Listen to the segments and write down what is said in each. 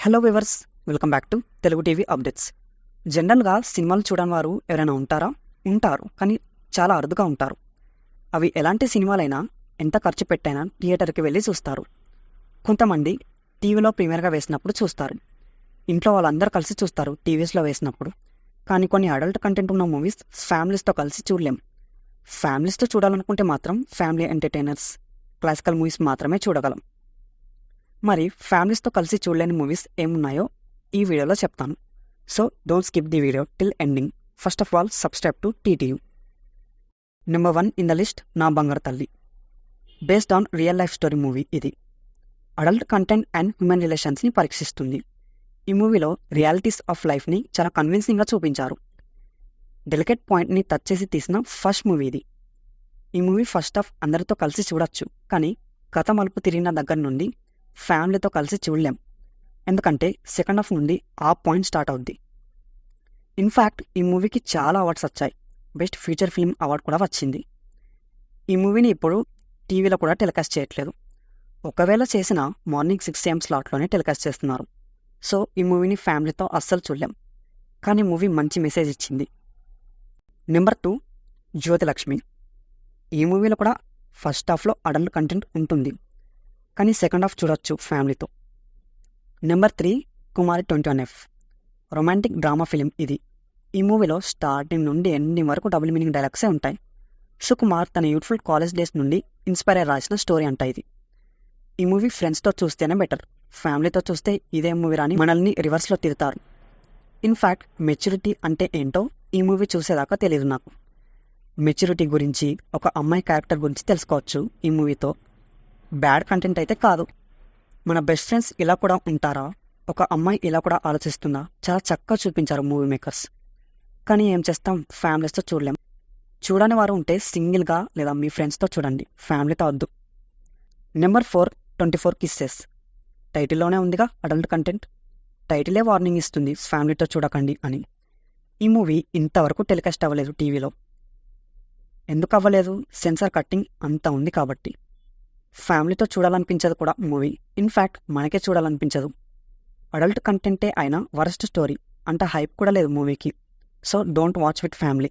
Hello viewers, welcome back to Telugu TV updates. జనరల్గా సినిమాలు చూడని వారు ఎవరైనా ఉంటారా? ఉంటారు, కానీ చాలా అరుదుగా ఉంటారు. అవి ఎలాంటి సినిమాలైనా ఎంత ఖర్చు పెట్టైనా థియేటర్కి వెళ్ళి చూస్తారు. కొంతమంది టీవీలో ప్రీమియర్గా వేసినప్పుడు చూస్తారు, ఇంట్లో వాళ్ళందరూ కలిసి చూస్తారు టీవీస్లో వేసినప్పుడు. కానీ కొన్ని అడల్ట్ కంటెంట్ ఉన్న మూవీస్ ఫ్యామిలీస్తో కలిసి చూడలేం. ఫ్యామిలీస్తో చూడాలనుకుంటే మాత్రం ఫ్యామిలీ ఎంటర్టైనర్స్, క్లాసికల్ మూవీస్ మాత్రమే చూడగలం. మరి ఫ్యామిలీస్తో కలిసి చూడలేని మూవీస్ ఏమున్నాయో ఈ వీడియోలో చెప్తాను. So don't skip the video till ending. First of all subscribe to TTU. Number 1 in the list, Naa Bangaru Talli. Based on real life story movie ఇది. అడల్ట్ కంటెంట్ అండ్ హ్యూమన్ రిలేషన్స్ని పరీక్షిస్తుంది. ఈ మూవీలో రియాలిటీస్ ఆఫ్ లైఫ్ని చాలా కన్విన్సింగ్గా చూపించారు. డెలికేట్ పాయింట్ని టచ్ చేసి తీసిన ఫస్ట్ మూవీ ఇది. ఈ మూవీ ఫస్ట్ హాఫ్ అందరితో కలిసి చూడొచ్చు, కానీ కథ మలుపు తిరిగిన దగ్గర నుండి ఫ్యామిలీతో కలిసి చూడలేం. ఎందుకంటే సెకండ్ హాఫ్ నుండి ఆ పాయింట్ స్టార్ట్ అవుద్ది. ఇన్ఫ్యాక్ట్ ఈ మూవీకి చాలా అవార్డ్స్ వచ్చాయి. బెస్ట్ ఫీచర్ ఫిల్మ్ అవార్డు కూడా వచ్చింది. ఈ మూవీని ఇప్పుడు టీవీలో కూడా టెలికాస్ట్ చేయట్లేదు. ఒకవేళ చేసినా మార్నింగ్ 6 AM స్లాట్లోనే టెలికాస్ట్ చేస్తున్నారు. సో ఈ మూవీని ఫ్యామిలీతో అస్సలు చూడలేం, కానీ మూవీ మంచి మెసేజ్ ఇచ్చింది. నెంబర్ 2, జ్యోతిలక్ష్మి. ఈ మూవీలో కూడా ఫస్ట్ హాఫ్లో అడల్ట్ కంటెంట్ ఉంటుంది, కానీ సెకండ్ హాఫ్ చూడొచ్చు ఫ్యామిలీతో. నెంబర్ 3, కుమారి 21F. రొమాంటిక్ డ్రామా ఫిలిం ఇది. ఈ మూవీలో స్టార్టింగ్ నుండి ఎండింగ్ వరకు డబుల్ మీనింగ్ డైలాగ్సే ఉంటాయి. సుకుమార్ తన యూత్ఫుల్ కాలేజ్ డేస్ నుండి ఇన్స్పైర్ అయ్యి రాసిన స్టోరీ అంట ఇది. ఈ మూవీ ఫ్రెండ్స్తో చూస్తేనే బెటర్, ఫ్యామిలీతో చూస్తే ఇదే మూవీ రాని మనల్ని రివర్స్లో తిడతారు. ఇన్ఫ్యాక్ట్ మెచ్యూరిటీ అంటే ఏంటో ఈ మూవీ చూసేదాకా తెలియదు నాకు. మెచ్యూరిటీ గురించి, ఒక అమ్మాయి క్యారెక్టర్ గురించి తెలుసుకోవచ్చు ఈ మూవీతో. బ్యాడ్ కంటెంట్ అయితే కాదు. మన బెస్ట్ ఫ్రెండ్స్ ఇలా కూడా ఉంటారా, ఒక అమ్మాయి ఇలా కూడా ఆలోచిస్తుందా, చాలా చక్కగా చూపించారు మూవీ మేకర్స్. కానీ ఏం చేస్తాం, ఫ్యామిలీస్తో చూడలేం. చూడని వారు ఉంటే సింగిల్గా లేదా మీ ఫ్రెండ్స్తో చూడండి, ఫ్యామిలీతో వద్దు. Number 4, 24 kisses. టైటిల్లోనే ఉందిగా అడల్ట్ కంటెంట్. టైటిలే వార్నింగ్ ఇస్తుంది ఫ్యామిలీతో చూడకండి అని. ఈ మూవీ ఇంతవరకు టెలికాస్ట్ అవ్వలేదు టీవీలో. ఎందుకు అవ్వలేదు? సెన్సార్ కట్టింగ్ అంత ఉంది కాబట్టి. ఫ్యామిలీతో చూడాలనిపించదు కూడా మూవీ. ఇన్ఫ్యాక్ట్ మనకే చూడాలనిపించదు. అడల్ట్ కంటెంటే అయినా వరస్ట్ స్టోరీ, అంత హైప్ కూడా లేదు మూవీకి. So don't watch with family.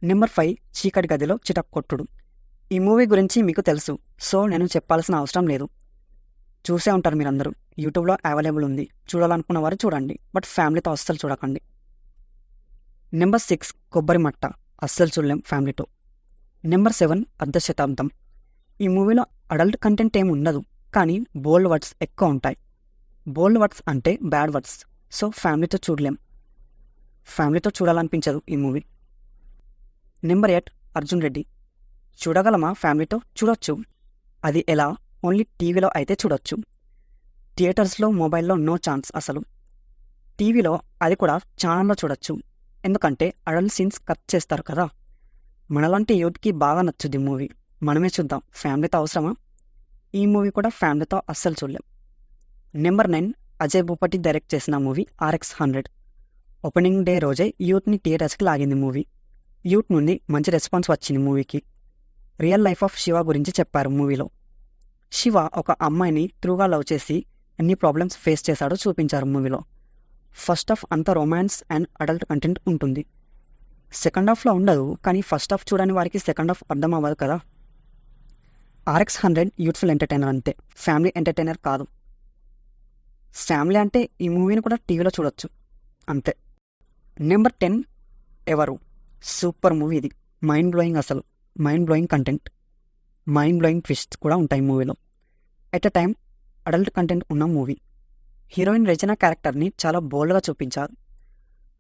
Number 5, చీకటి గదిలో చిటక్కొట్టుడు. ఈ మూవీ గురించి మీకు తెలుసు, సో నేను చెప్పాల్సిన అవసరం లేదు. చూసే ఉంటారు మీరందరూ, యూట్యూబ్లో అవైలబుల్ ఉంది. చూడాలనుకున్న వారు చూడండి, బట్ ఫ్యామిలీతో అస్సలు చూడకండి. నెంబర్ 6, కొబ్బరి మట్ట. అస్సలు చూడలేం ఫ్యామిలీతో. నెంబర్ 7, అర్ధ శతాబ్దం. ఈ మూవీలో అడల్ట్ కంటెంట్ ఏమి ఉండదు, కానీ బోల్డ్ వర్డ్స్ ఎక్కువ ఉంటాయి. బోల్డ్ వర్డ్స్ అంటే బ్యాడ్ వర్డ్స్, సో ఫ్యామిలీతో చూడలేం. ఫ్యామిలీతో చూడాలనిపించదు ఈ మూవీ. నెంబర్ 8, అర్జున్ రెడ్డి. చూడగలమా ఫ్యామిలీతో? చూడొచ్చు. అది ఎలా? ఓన్లీ టీవీలో అయితే చూడొచ్చు. థియేటర్స్లో, మొబైల్లో నో ఛాన్స్ అసలు. టీవీలో అది కూడా ఛానల్లో చూడొచ్చు, ఎందుకంటే అడల్ట్ సీన్స్ కట్ చేస్తారు కదా. మనలాంటి యూత్కి బాగా నచ్చుద్ది మూవీ. మనమే చూద్దాం, ఫ్యామిలీతో అవసరమా? ఈ మూవీ కూడా ఫ్యామిలీతో అస్సలు చూడలేం. నెంబర్ 9, అజయ్ భూపతి డైరెక్ట్ చేసిన మూవీ RX 100. ఓపెనింగ్ డే రోజే యూత్ని థియేటర్స్కి లాగింది మూవీ. యూత్ నుండి మంచి రెస్పాన్స్ వచ్చింది మూవీకి. రియల్ లైఫ్ ఆఫ్ శివ గురించి చెప్పారు మూవీలో. శివ ఒక అమ్మాయిని త్రూగా లవ్ చేసి ఎన్ని ప్రాబ్లమ్స్ ఫేస్ చేశాడో చూపించారు మూవీలో. ఫస్ట్ హాఫ్ అంతా రొమాన్స్ అండ్ అడల్ట్ కంటెంట్ ఉంటుంది. సెకండ్ హాఫ్లో ఉండదు, కానీ ఫస్ట్ హాఫ్ చూడని వారికి సెకండ్ హాఫ్ అర్థం అవ్వదు కదా. RX 100 యూత్ఫుల్ ఎంటర్టైనర్ అంతే, ఫ్యామిలీ ఎంటర్టైనర్ కాదు. ఫ్యామిలీ అంటే ఈ మూవీని కూడా టీవీలో చూడొచ్చు అంతే. నెంబర్ 10, ఎవరు. సూపర్ మూవీ ఇది. మైండ్ బ్లోయింగ్, అసలు mind blowing content. Mind blowing twist కూడా ఉంటాయి మూవీలో. At a time adult content ఉన్న మూవీ. హీరోయిన్ రచన క్యారెక్టర్ని చాలా బోల్డ్గా చూపించారు.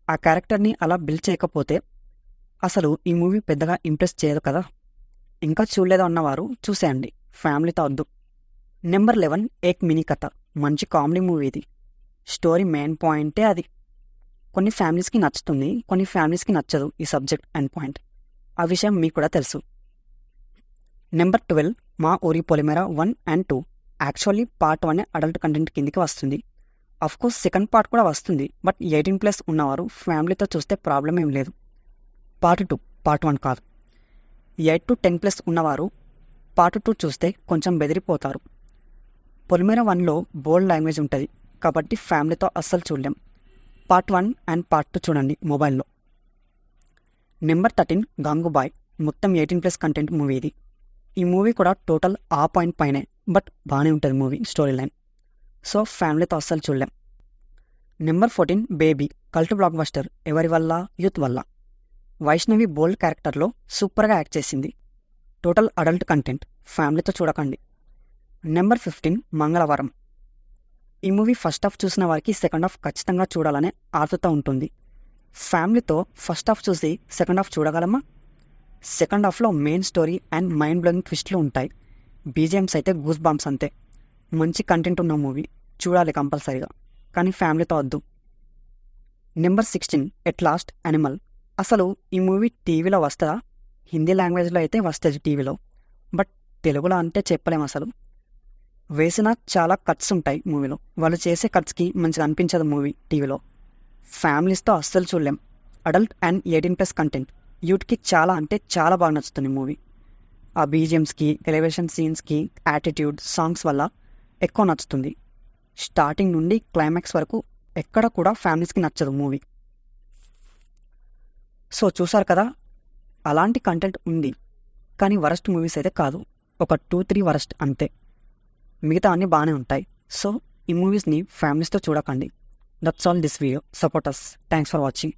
ఆ క్యారెక్టర్ని అలా బిల్డ్ చేయకపోతే అసలు ఈ మూవీ పెద్దగా ఇంప్రెస్ చేయదు కదా. ఇంకా చూడలేదో అన్నవారు చూసేయండి, ఫ్యామిలీతో వద్దు. నెంబర్ 11, ఏక్ మినీ కథ. మంచి కామెడీ మూవీ ఇది. స్టోరీ మెయిన్ పాయింటే అది. కొన్ని ఫ్యామిలీస్కి నచ్చుతుంది, కొన్ని ఫ్యామిలీస్కి నచ్చదు ఈ సబ్జెక్ట్ అండ్ పాయింట్. ఆ విషయం మీకు కూడా తెలుసు. నెంబర్ 12, మా ఊరి పొలిమేర 1 and 2. Actually part 1 adult content కిందికి వస్తుంది. అఫ్కోర్స్ సెకండ్ పార్ట్ కూడా వస్తుంది, బట్ 18+ ఉన్నవారు ఫ్యామిలీతో చూస్తే ప్రాబ్లం ఏం లేదు. పార్ట్ 2, పార్ట్ 1 కాదు. 8 to 10+ ఉన్నవారు పార్ట్ 2 చూస్తే కొంచెం బెదిరిపోతారు. పొలిమేర 1లో బోల్డ్ లాంగ్వేజ్ ఉంటుంది, కాబట్టి ఫ్యామిలీతో అస్సలు చూడలేం. పార్ట్ 1 అండ్ పార్ట్ 2 చూడండి మొబైల్లో. నెంబర్ 13 గంగూబాయ్. మొత్తం 18+ కంటెంట్ మూవీ ఇది. ఈ మూవీ కూడా టోటల్ ఆ పాయింట్ పైనే, బట్ బాగానే ఉంటుంది మూవీ స్టోరీ లైన్. సో ఫ్యామిలీతో అస్సలు చూడలేం. Number 14 baby. Cult block buster. ఎవరి వల్ల? యూత్ వల్ల. వైష్ణవి బోల్డ్ క్యారెక్టర్లో సూపర్గా యాక్ట్ చేసింది. టోటల్ అడల్ట్ కంటెంట్, ఫ్యామిలీతో చూడకండి. నెంబర్ 15 మంగళవారం. ఈ మూవీ ఫస్ట్ హాఫ్ చూసిన వారికి సెకండ్ హాఫ్ ఖచ్చితంగా చూడాలనే ఆతృత ఉంటుంది. ఫ్యామిలీతో ఫస్ట్ హాఫ్ చూసి సెకండ్ హాఫ్ చూడగలమా? సెకండ్ హాఫ్లో main story and mind blowing ట్విస్ట్లు ఉంటాయి. బీజిఎమ్స్ అయితే గూస్ బాంబ్స్ అంతే. మంచి కంటెంట్ ఉన్న మూవీ, చూడాలి కంపల్సరీగా, కానీ ఫ్యామిలీతో వద్దు. Number 16 at last animal. అసలు ఈ మూవీ టీవీలో వస్తుందా? హిందీ లాంగ్వేజ్లో అయితే వస్తుంది టీవీలో, బట్ తెలుగులో అంటే చెప్పలేం. అసలు వేసిన చాలా కట్స్ ఉంటాయి మూవీలో. వాళ్ళు చేసే కట్స్కి మంచిగా అనిపించదు మూవీ టీవీలో. ఫ్యామిలీస్తో అస్సలు చూడలేం. Adult and 18+ content. యూత్కి చాలా అంటే చాలా బాగా నచ్చుతుంది మూవీ. ఆ బీజిఎమ్స్కి, ఎలివేషన్ సీన్స్కి, యాటిట్యూడ్, సాంగ్స్ వల్ల ఎక్కువ నచ్చుతుంది. స్టార్టింగ్ నుండి క్లైమాక్స్ వరకు ఎక్కడ కూడా ఫ్యామిలీస్కి నచ్చదు మూవీ. సో చూసారు కదా, అలాంటి కంటెంట్ ఉంది, కానీ వరస్ట్ మూవీస్ అయితే కాదు. ఒక 2-3 వరస్ట్ అంతే, మిగతా అన్నీ బాగానే ఉంటాయి. సో ఈ మూవీస్ని ఫ్యామిలీస్తో చూడకండి. That's all this video. Support us. Thanks for watching.